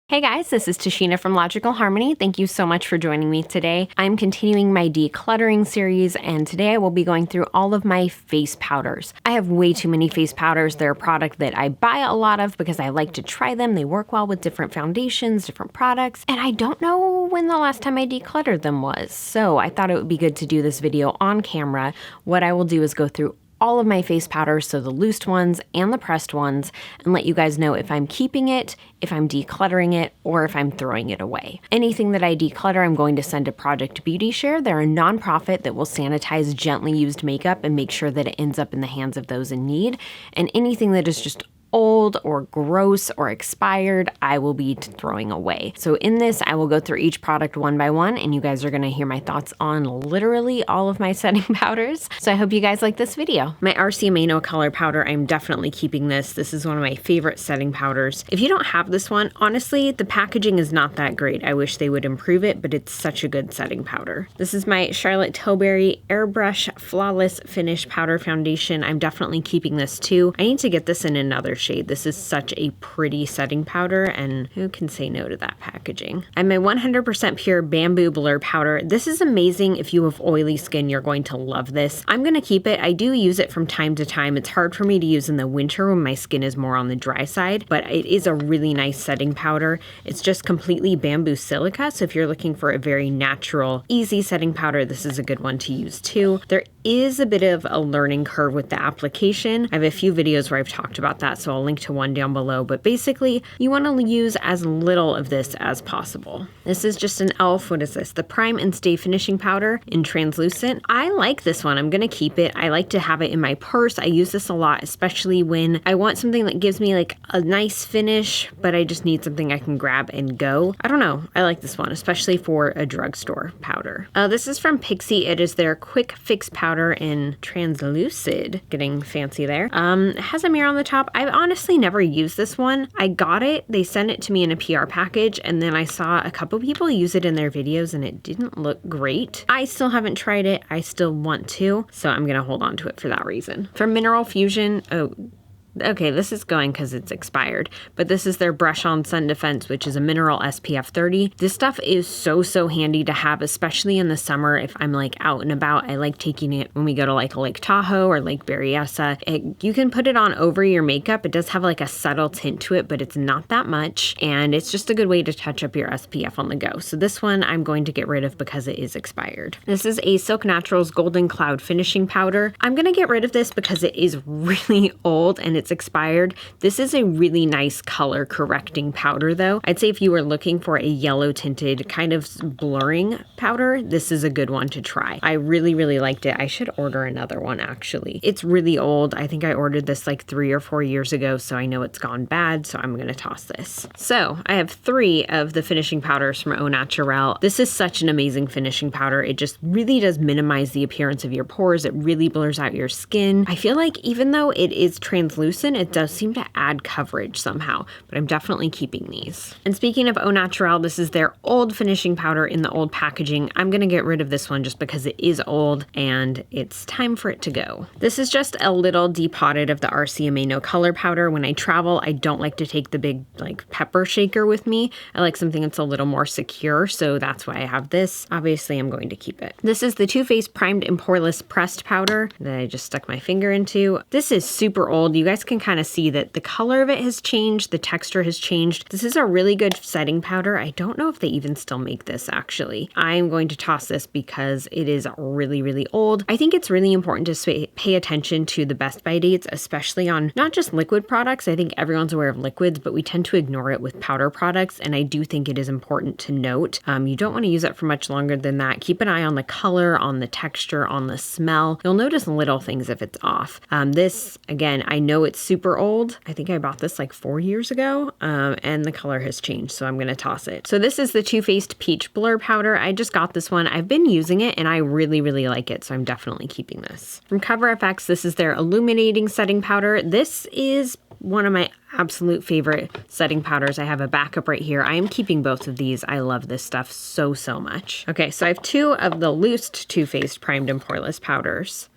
Hey guys, this is Tashina from Logical Harmony. Thank you so much for joining me today. I'm continuing my decluttering series, and today I will be going through all of my face powders. I have way too many face powders. They're a product that I buy a lot of because I like to try them. They work well with different foundations, different products, and I don't know when the last time I decluttered them was. So I thought it would be good to do this video on camera. What I will do is go through all of my face powders, so the loosed ones and the pressed ones, and let you guys know if I'm keeping it, if I'm decluttering it, or if I'm throwing it away. Anything that I declutter, I'm going to send to Project Beauty Share. They're a nonprofit that will sanitize gently used makeup and make sure that it ends up in the hands of those in need. And anything that is just old or gross or expired, I will be throwing away. So in this, I will go through each product one by one, and you guys are gonna hear my thoughts on literally all of my setting powders. So I hope you guys like this video. My RCMA No Color Powder, I'm definitely keeping this. This is one of my favorite setting powders. If you don't have this one, honestly, the packaging is not that great. I wish they would improve it, but it's such a good setting powder. This is my Charlotte Tilbury Airbrush Flawless Finish Powder Foundation. I'm definitely keeping this too. I need to get this in another shade. This is such a pretty setting powder, and who can say no to that packaging? I'm a 100% pure bamboo blur powder. This is amazing. If you have oily skin, you're going to love this. I'm going to keep it. I do use it from time to time. It's hard for me to use in the winter when my skin is more on the dry side, but it is a really nice setting powder. It's just completely bamboo silica, so if you're looking for a very natural, easy setting powder, this is a good one to use too. There is a bit of a learning curve with the application. I have a few videos where I've talked about that, so I'll link to one down below, but basically you want to use as little of this as possible. This is just an e.l.f. What is this? The Prime and Stay Finishing Powder in Translucent. I like this one. I'm going to keep it. I like to have it in my purse. I use this a lot, especially when I want something that gives me like a nice finish, but I just need something I can grab and go. I don't know. I like this one, especially for a drugstore powder. This is from Pixi. It is their Quick Fix Powder in Translucid. Getting fancy there. It has a mirror on the top. I've honestly never used this one. I got it. They sent it to me in a PR package, and then I saw a couple people use it in their videos and it didn't look great. I still haven't tried it. I still want to, so I'm gonna hold on to it for that reason. From Mineral Fusion, okay, this is going because it's expired, but this is their Brush On Sun Defense, which is a mineral SPF 30. This stuff is so handy to have, especially in the summer if I'm like out and about. I like taking it when we go to like Lake Tahoe or Lake Berryessa. You can put it on over your makeup. It does have like a subtle tint to it, but it's not that much, and it's just a good way to touch up your SPF on the go. So this one I'm going to get rid of because it is expired. This is a Silk Naturals Golden Cloud Finishing Powder. I'm gonna get rid of this because it is really old and it's expired. This is a really nice color correcting powder though. I'd say if you were looking for a yellow tinted kind of blurring powder, this is a good one to try. I really liked it. I should order another one actually. It's really old. I think I ordered this like 3 or 4 years ago, so I know it's gone bad, so I'm gonna toss this. So I have 3 of the finishing powders from Au Naturale. This is such an amazing finishing powder. It just really does minimize the appearance of your pores. It really blurs out your skin. I feel like even though it is translucent, it does seem to add coverage somehow, but I'm definitely keeping these. And speaking of Au Naturale, this is their old finishing powder in the old packaging. I'm gonna get rid of this one just because it is old and it's time for it to go. This is just a little depotted of the RCMA No Color Powder. When I travel, I don't like to take the big like pepper shaker with me. I like something that's a little more secure, so that's why I have this. Obviously, I'm going to keep it. This is the Too Faced Primed and Poreless Pressed Powder that I just stuck my finger into. This is super old. You guys can kind of see that the color of it has changed, the texture has changed. This is a really good setting powder. I don't know if they even still make this actually. I'm going to toss this because it is really old. I think it's really important to pay attention to the best by dates, especially on not just liquid products. I think everyone's aware of liquids, but we tend to ignore it with powder products, and I do think it is important to note. You don't want to use it for much longer than that. Keep an eye on the color, on the texture, on the smell. You'll notice little things if it's off. This, again, I know it's super old. I think I bought this like 4 years ago, and the color has changed, so I'm gonna toss it. So this is the Too Faced Peach Blur Powder. I just got this one. I've been using it and I really like it, so I'm definitely keeping this. From Cover FX, this is their Illuminating Setting Powder. This is one of my absolute favorite setting powders. I have a backup right here. I am keeping both of these. I love this stuff so much. Okay, so I have 2 of the loosed Too Faced Primed and Poreless powders.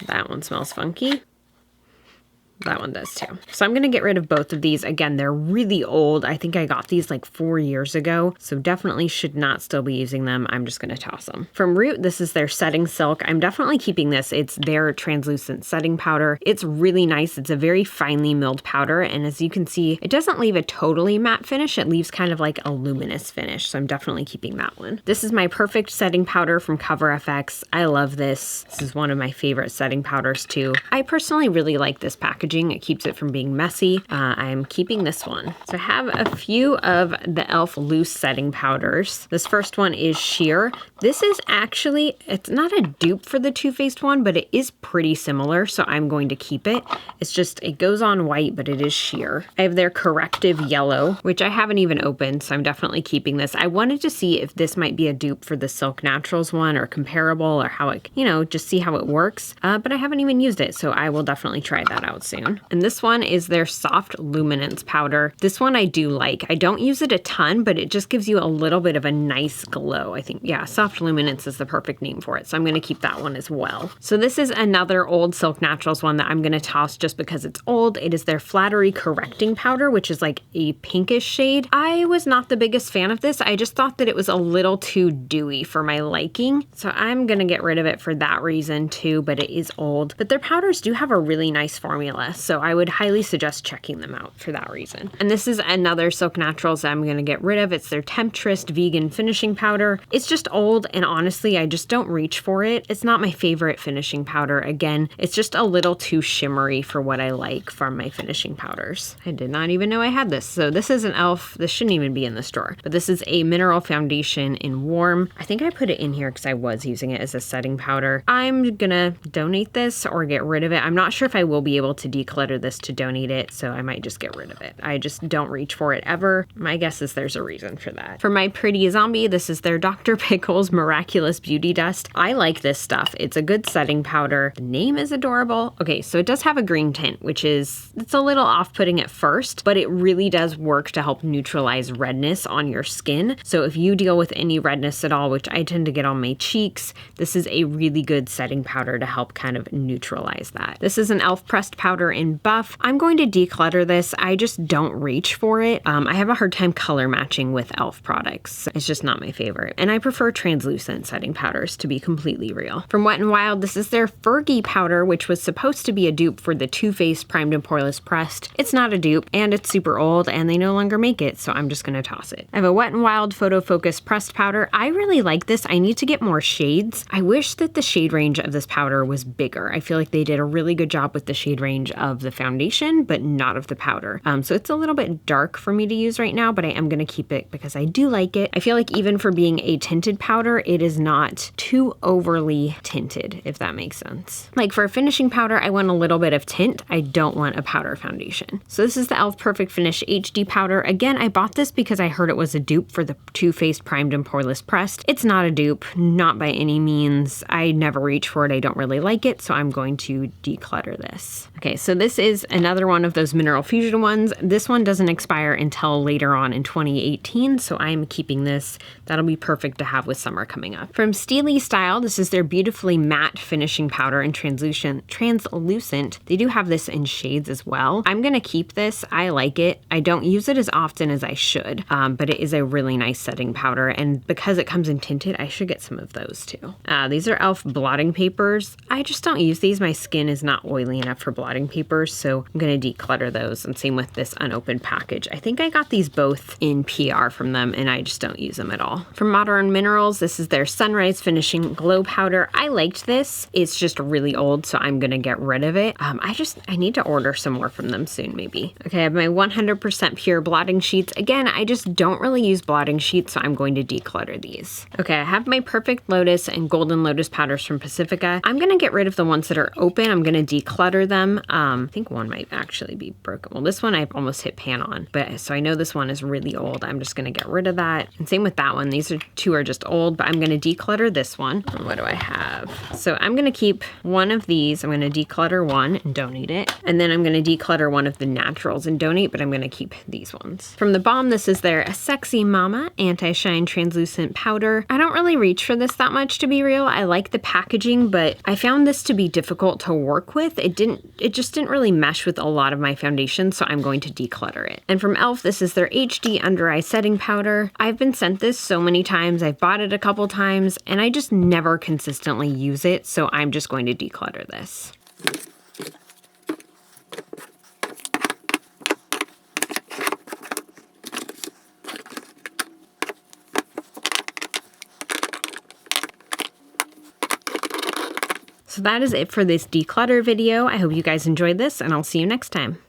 That one smells funky. That one does too. So I'm going to get rid of both of these. Again, they're really old. I think I got these like 4 years ago, so definitely should not still be using them. I'm just going to toss them. From Root, this is their Setting Silk. I'm definitely keeping this. It's their translucent setting powder. It's really nice. It's a very finely milled powder, and as you can see, it doesn't leave a totally matte finish. It leaves kind of like a luminous finish, so I'm definitely keeping that one. This is my Perfect Setting Powder from Cover FX. I love this. This is one of my favorite setting powders too. I personally really like this packaging. It keeps it from being messy. I'm keeping this one. So I have a few of the e.l.f. loose setting powders. This first one is Sheer. This is actually, it's not a dupe for the Too Faced one, but it is pretty similar, so I'm going to keep it. It's just, it goes on white, but it is sheer. I have their Corrective Yellow, which I haven't even opened, so I'm definitely keeping this. I wanted to see if this might be a dupe for the Silk Naturals one or comparable or how it, you know, just see how it works, but I haven't even used it, so I will definitely try that out soon. And this one is their Soft Luminance powder. This one I do like. I don't use it a ton, but it just gives you a little bit of a nice glow. I think, yeah, Soft Luminance is the perfect name for it. So I'm going to keep that one as well. So this is another old Silk Naturals one that I'm going to toss just because it's old. It is their Flattery Correcting Powder, which is like a pinkish shade. I was not the biggest fan of this. I just thought that it was a little too dewy for my liking. So I'm going to get rid of it for that reason too, but it is old. But their powders do have a really nice formula. So I would highly suggest checking them out for that reason. And this is another Silk Naturals that I'm going to get rid of. It's their Temptress Vegan Finishing Powder. It's just old, and honestly, I just don't reach for it. It's not my favorite finishing powder. Again, it's just a little too shimmery for what I like from my finishing powders. I did not even know I had this. So this is an e.l.f. This shouldn't even be in the store, but this is a mineral foundation in Warm. I think I put it in here because I was using it as a setting powder. I'm gonna donate this or get rid of it. I'm not sure if I will be able to declutter this to donate it, so I might just get rid of it. I just don't reach for it ever. My guess is there's a reason for that. For my Pretty Zombie, this is their Dr. Pickle's Miraculous Beauty Dust. I like this stuff. It's a good setting powder. The name is adorable. Okay, so it does have a green tint, which is, it's a little off-putting at first, but it really does work to help neutralize redness on your skin. So if you deal with any redness at all, which I tend to get on my cheeks, this is a really good setting powder to help kind of neutralize that. This is an e.l.f. pressed powder in Buff. I'm going to declutter this. I just don't reach for it. I have a hard time color matching with e.l.f. products. It's just not my favorite. And I prefer translucent setting powders, to be completely real. From Wet n Wild, this is their Fergie powder, which was supposed to be a dupe for the Too Faced Primed and Poreless Pressed. It's not a dupe, and it's super old, and they no longer make it, so I'm just gonna toss it. I have a Wet n Wild Photo Focus Pressed powder. I really like this. I need to get more shades. I wish that the shade range of this powder was bigger. I feel like they did a really good job with the shade range of the foundation, but not of the powder. So it's a little bit dark for me to use right now, but I am gonna keep it because I do like it. I feel like even for being a tinted powder, it is not too overly tinted, if that makes sense. Like for a finishing powder, I want a little bit of tint. I don't want a powder foundation. So this is the e.l.f. Perfect Finish HD powder. Again, I bought this because I heard it was a dupe for the Too Faced Primed and Poreless Pressed. It's not a dupe, not by any means. I never reach for it. I don't really like it, so I'm going to declutter this. Okay, so this is another one of those Mineral Fusion ones. This one doesn't expire until later on in 2018, so I'm keeping this. That'll be perfect to have with summer coming up. From Styli Style, this is their beautifully matte finishing powder in translucent. They do have this in shades as well. I'm gonna keep this. I like it. I don't use it as often as I should, but it is a really nice setting powder, and because it comes in tinted, I should get some of those too. These are e.l.f. blotting papers. I just don't use these. My skin is not oily enough for blotting papers, so I'm gonna declutter those, and same with this unopened package. I think I got these both in PR from them, and I just don't use them at all. From Modern Minerals, this is their Sunrise Finishing Glow Powder. I liked this. It's just really old, so I'm gonna get rid of it. I need to order some more from them soon, maybe. Okay, I have my 100% pure blotting sheets. Again, I just don't really use blotting sheets, so I'm going to declutter these. Okay, I have my Perfect Lotus and Golden Lotus powders from Pacifica. I'm gonna get rid of the ones that are open. I'm gonna declutter them. I think one might actually be broken. Well, this one I've almost hit pan on, but so I know this one is really old. I'm just gonna get rid of that. And same with that one. These two are just old, but I'm gonna declutter this one. And what do I have? So I'm gonna keep one of these. I'm gonna declutter one and donate it. And then I'm gonna declutter one of the Naturals and donate, but I'm gonna keep these ones. From the Balm, this is their Sexy Mama Anti-Shine Translucent Powder. I don't really reach for this that much, to be real. I like the packaging, but I found this to be difficult to work with. It just didn't really mesh with a lot of my foundation, so I'm going to declutter it. And from e.l.f., this is their HD Under Eye Setting Powder. I've been sent this so many times, I've bought it a couple times, and I just never consistently use it, so I'm just going to declutter this. So that is it for this declutter video. I hope you guys enjoyed this, and I'll see you next time.